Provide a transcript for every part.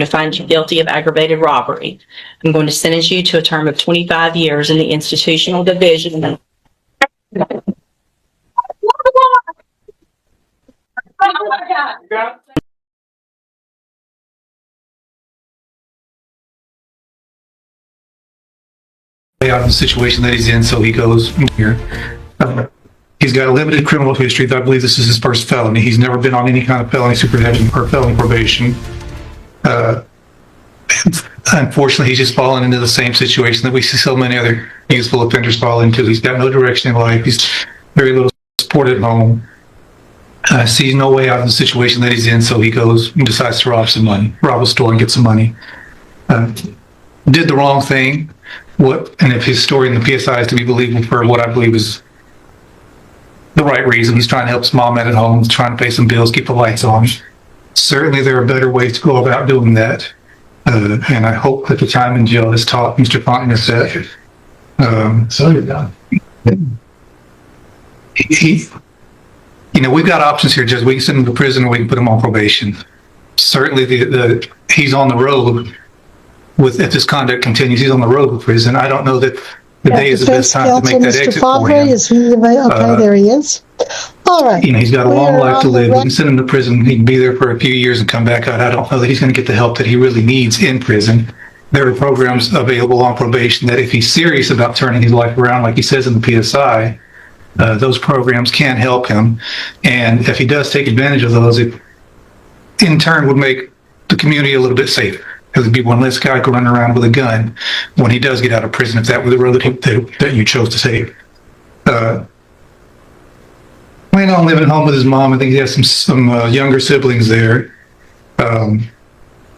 to find you guilty of aggravated robbery. I'm going to sentence you to a term of 25 years in the institutional division. Out of the situation that he's in, so he goes here. He's got a limited criminal history. I believe this is his first felony. He's never been on any kind of felony supervision or felony probation. Unfortunately, he's just fallen into the same situation that we see so many other youthful offenders fall into. He's got no direction in life. He's very little support at home. Sees no way out of the situation that he's in, so he goes and decides to rob a store and get some money. Did the wrong thing. And if his story in the PSI is to be believable for what I believe is the right reason, he's trying to help his mom out at home, he's trying to pay some bills, keep the lights on. Certainly there are better ways to go about doing that. And I hope that the time in jail has taught Mr. Fontenot that. So you're done. We've got options here, Judge. We can send him to prison or we can put him on probation. Certainly he's on the road. If this conduct continues, he's on the road to prison. I don't know that the day is the best time to make that exit for him. Is he okay, there he is. All right. He's got a long life to live. We can send him to prison. He can be there for a few years and come back out. I don't know that he's going to get the help that he really needs in prison. There are programs available on probation that if he's serious about turning his life around, like he says in the PSI, those programs can help him. And if he does take advantage of those, it in turn would make the community a little bit safer. Because there'd be one less guy running around with a gun when he does get out of prison, if that were the road that you chose to take. Planning on living at home with his mom. I think he has some younger siblings there. To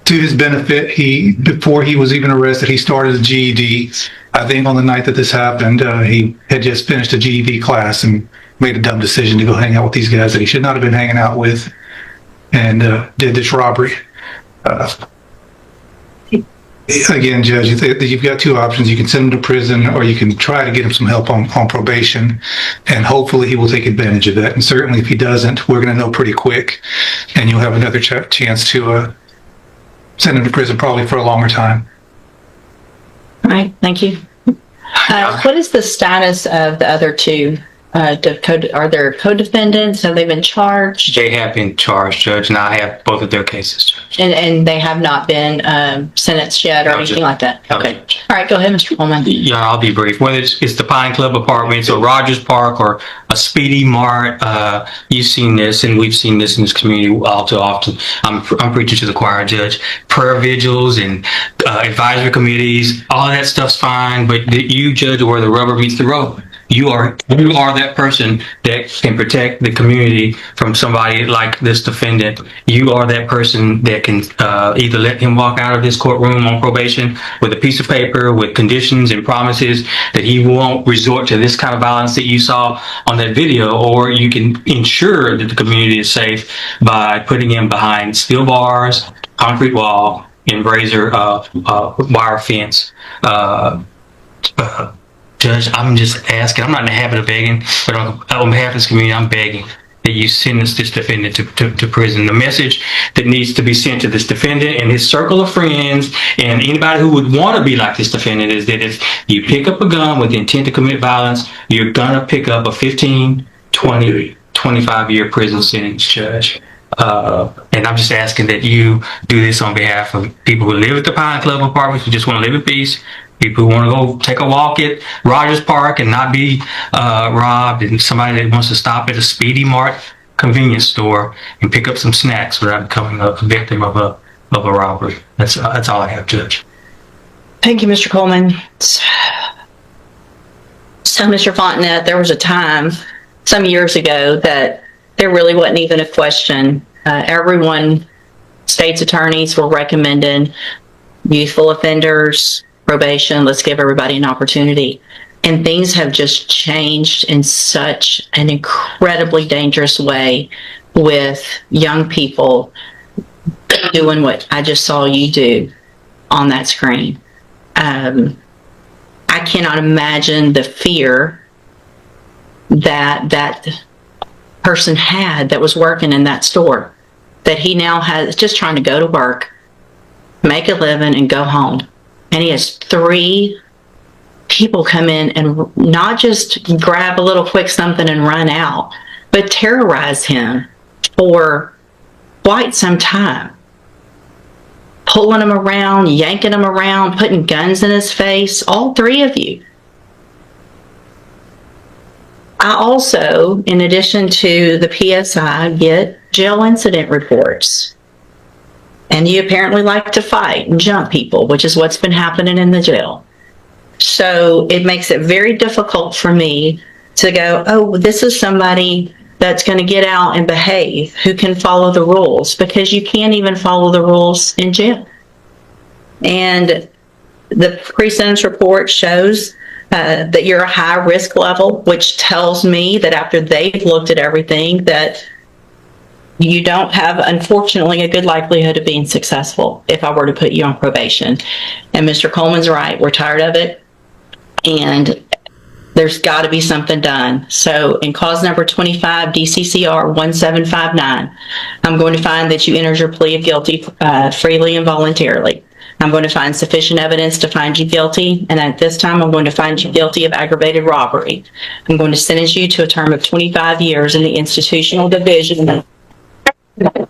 his benefit, before he was even arrested, he started a GED. I think on the night that this happened, he had just finished a GED class and made a dumb decision to go hang out with these guys that he should not have been hanging out with, and did this robbery. Again, Judge, you've got two options. You can send him to prison or you can try to get him some help on probation, and hopefully he will take advantage of that. And certainly if he doesn't, we're going to know pretty quick, and you'll have another chance to send him to prison probably for a longer time. All right, thank you. What is the status of the other two? Are there co-defendants? Have they been charged? They have been charged, Judge, and I have both of their cases, Judge. And they have not been sentenced yet or anything like that? Okay. All right, go ahead, Mr. Coleman. Yeah, I'll be brief. Whether it's the Pine Club Apartments or Rogers Park or a Speedy Mart, you've seen this, and we've seen this in this community all too often. I'm preaching to the choir, Judge. Prayer vigils and advisory committees, all of that stuff's fine, but you, Judge, where the rubber meets the road. You are that person that can protect the community from somebody like this defendant. You are that person that can either let him walk out of this courtroom on probation with a piece of paper with conditions and promises that he won't resort to this kind of violence that you saw on that video, or you can ensure that the community is safe by putting him behind steel bars, concrete wall, and razor wire fence. Judge, I'm just asking, I'm not in the habit of begging, but on behalf of this community, I'm begging that you sentence this defendant to prison. The message that needs to be sent to this defendant and his circle of friends and anybody who would want to be like this defendant is that if you pick up a gun with the intent to commit violence, you're going to pick up a 15, 20, 25-year prison sentence, Judge. And I'm just asking that you do this on behalf of people who live at the Pine Club Apartments who just want to live in peace, people who want to go take a walk at Rogers Park and not be robbed, and somebody that wants to stop at a Speedy Mart convenience store and pick up some snacks without becoming a victim of a robbery. That's all I have, Judge. Thank you, Mr. Coleman. So, Mr. Fontenot, there was a time some years ago that there really wasn't even a question. State's attorneys were recommending youthful offenders, probation, let's give everybody an opportunity. And things have just changed in such an incredibly dangerous way with young people doing what I just saw you do on that screen. I cannot imagine the fear that person had that was working in that store, that he now has, just trying to go to work make a living, and go home. And he has 3 people come in and not just grab a little quick something and run out, but terrorize him for quite some time. Pulling him around, yanking him around, putting guns in his face, all 3 of you. I also, in addition to the PSI, get jail incident reports. And you apparently like to fight and jump people, which is what's been happening in the jail. So it makes it very difficult for me to go, oh, this is somebody that's going to get out and behave, who can follow the rules, because you can't even follow the rules in jail. And the pre-sentence report shows that you're a high risk level, which tells me that after they've looked at everything, that you don't have, unfortunately, a good likelihood of being successful if I were to put you on probation. And Mr. Coleman's right. We're tired of it. And there's got to be something done. So in cause number 25, DCCR 1759, I'm going to find that you entered your plea of guilty freely and voluntarily. I'm going to find sufficient evidence to find you guilty, and at this time I'm going to find you guilty of aggravated robbery. I'm going to sentence you to a term of 25 years in the institutional division. Come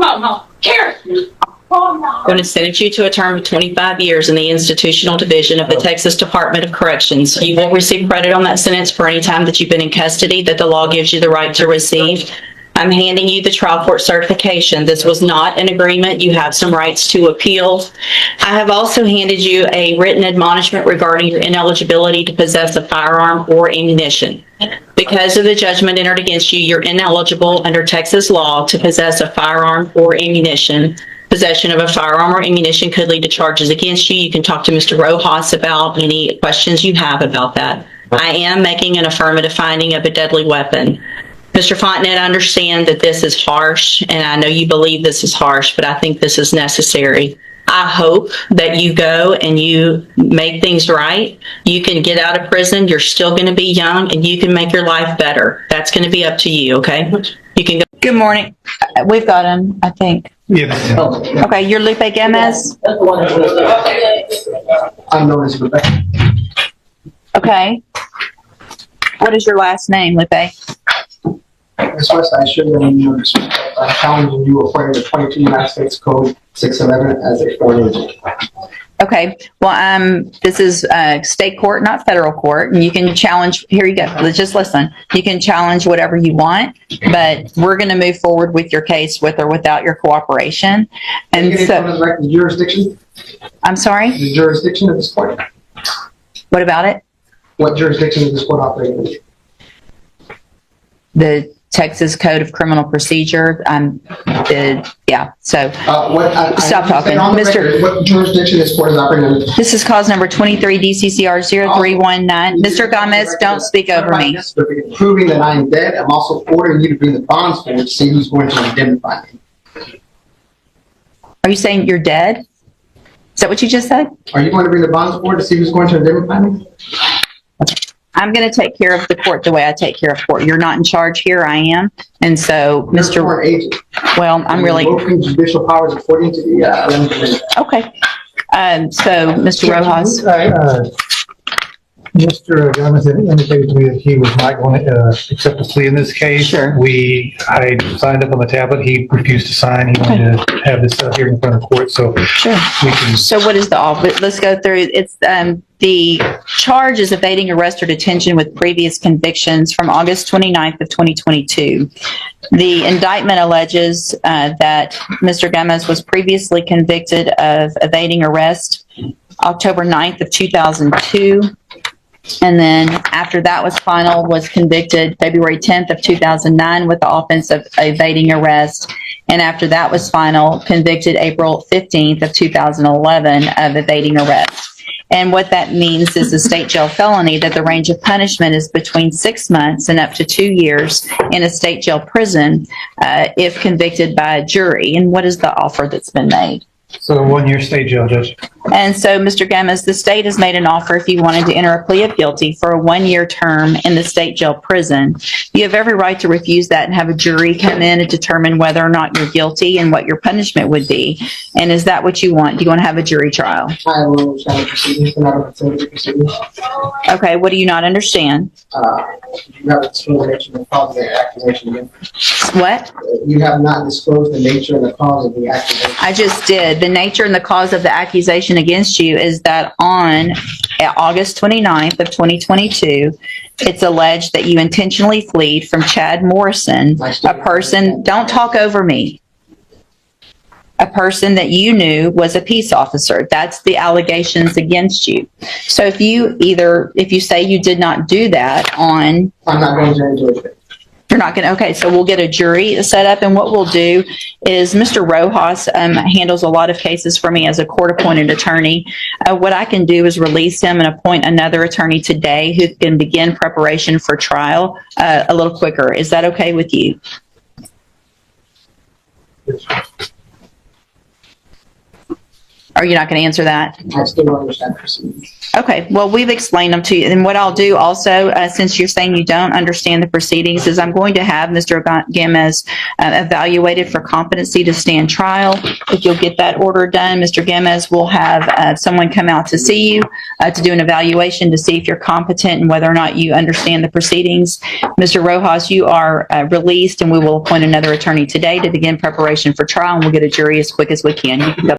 on, Mom. Here. I'm going to sentence you to a term of 25 years in the institutional division of the Texas Department of Corrections. You will receive credit on that sentence for any time that you've been in custody that the law gives you the right to receive. I'm handing you the trial court certification. This was not an agreement. You have some rights to appeal. I have also handed you a written admonishment regarding your ineligibility to possess a firearm or ammunition. Because of the judgment entered against you, you're ineligible under Texas law to possess a firearm or ammunition. Possession of a firearm or ammunition could lead to charges against you. You can talk to Mr. Rojas about any questions you have about that. I am making an affirmative finding of a deadly weapon. Mr. Fontenette, I understand that this is harsh, and I know you believe this is harsh, but I think this is necessary. I hope that you go and you make things right. You can get out of prison. You're still going to be young, and you can make your life better. That's going to be up to you, okay? You can go. Good morning. We've got him, I think. Yeah. Okay, you're Lupe Gemez? I'm known as Rebecca. Okay. What is your last name, Lupe? Ms. West, I should have been in respect. I'm challenging you according to 22 United States Code 611 as a foreign agent. Okay. Well, this is state court, not federal court, and you can challenge. Here you go. Let's just listen. You can challenge whatever you want, but we're going to move forward with your case with or without your cooperation. And so, the jurisdiction? I'm sorry. The jurisdiction of this court. What about it? What jurisdiction does this court operate in? The Texas Code of Criminal Procedure. Yeah. So stop talking, Mr. What jurisdiction this court is operating in? This is cause number 23 DCCR 0319. Mr. Gomez, don't speak over me. Proving that I am dead, I'm also ordering you to bring the bonds forward to see who's going to indemnify me. Are you saying you're dead? Is that what you just said? Are you going to bring the bonds forward to see who's going to indemnify me? I'm going to take care of the court the way I take care of court. You're not in charge here. I am. And so, Mr. Agent. Well, I'm really. Judicial powers according to the. Okay. So, Mr. Rojas. Mr. Gomez indicated to me that he was not going to accept a plea in this case. Sure. I signed up on the tablet. He refused to sign. He wanted to have this hearing in front of the court. So sure. We can. So what is the offer? Let's go through. It's the charge is evading arrest or detention with previous convictions from August 29th of 2022. The indictment alleges that Mr. Gomez was previously convicted of evading arrest October 9th of 2002. And then after that was final, was convicted February 10th of 2009 with the offense of evading arrest. And after that was final, convicted April 15th of 2011 of evading arrest. And what that means is a state jail felony that the range of punishment is between 6 months and up to 2 years in a state jail prison if convicted by a jury. And what is the offer that's been made? So 1 year stay jail, Judge. And so, Mr. Gomez, the state has made an offer if you wanted to enter a plea of guilty for a 1-year term in the state jail prison. You have every right to refuse that and have a jury come in and determine whether or not you're guilty and what your punishment would be. And is that what you want? Do you want to have a jury trial? I will understand the proceedings, and I don't consider the proceedings. Okay, what do you not understand? You have discrimination and cause of the accusation against. What? You have not disclosed the nature and the cause of the accusation. I just did. The nature and the cause of the accusation against you is that on August 29th of 2022, it's alleged that you intentionally fled from Chad Morrison, a person, don't talk over me, a person that you knew was a peace officer. That's the allegations against you. So if you say you did not do that on... I'm not going to enjoy it. You're not going to, okay, so we'll get a jury set up, and what we'll do is Mr. Rojas handles a lot of cases for me as a court-appointed attorney. What I can do is release him and appoint another attorney today who can begin preparation for trial a little quicker. Is that okay with you? Are you not going to answer that? I still don't understand the proceedings. Okay, well, we've explained them to you. And what I'll do also, since you're saying you don't understand the proceedings, is I'm going to have Mr. Gomez evaluated for competency to stand trial. If you'll get that order done, Mr. Gomez will have someone come out to see you to do an evaluation to see if you're competent and whether or not you understand the proceedings. Mr. Rojas, you are released, and we will appoint another attorney today to begin preparation for trial, and we'll get a jury as quick as we can. You can go